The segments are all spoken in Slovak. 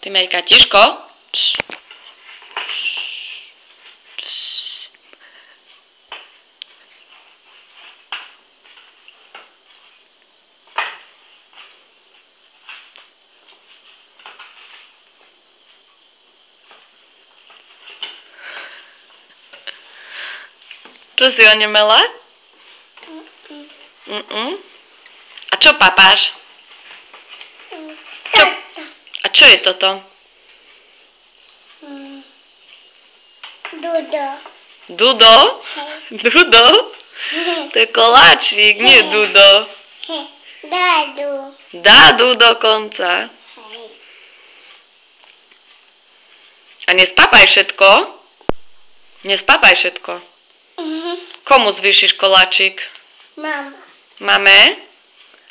Ty Mejka, tiško. To si onemela? A čo papáš? A čo je toto? Dudo. Dudo? Dudo? To je koláčik, nie dudo. Dadu. Dadu dokonca. A nespapaj všetko? Nespapaj všetko. Komu zvýšiš koláčik? Mama. Mame?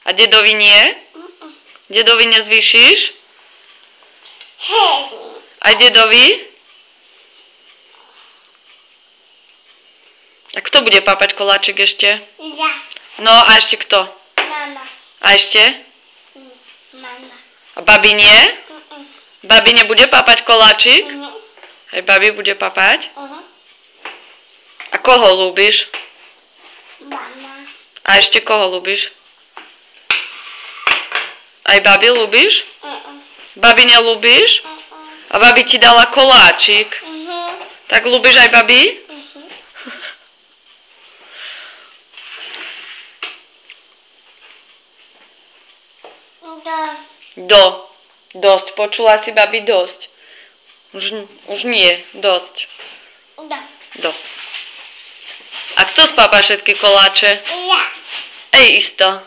A dedovi nie? Dedovi nezvýšiš? Hej. Aj dedovi? A kto bude papať koláčik ešte? Ja. No a ešte kto? Mama. A ešte? Mama. A babi nie? Babi nebude papať koláčik? Aj babi bude papať? A koho ľúbiš? Mama. A ešte koho ľúbiš? Aj babi ľúbiš? Babi neľúbiš? A babi ti dala koláčik. Tak ľúbiš aj babi? Dosť. Počula si, babi, dosť. Už nie. Dosť. Do. A kto spápa všetky koláče? Ja. Ej, isto.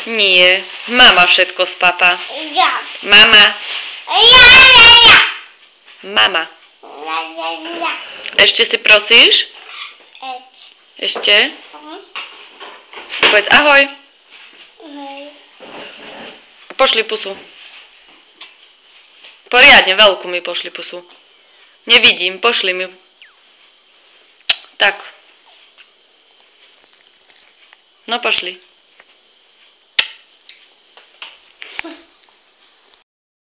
Nie. Mama všetko spápa. Ja. Mama. Ja. Mama. Ja. Ešte si prosíš? Ešte? Povedz ahoj. Pošli pusu. Poriadne, veľkú mi pošli pusu. Nevidím, pošli mi. Tak. No pošli.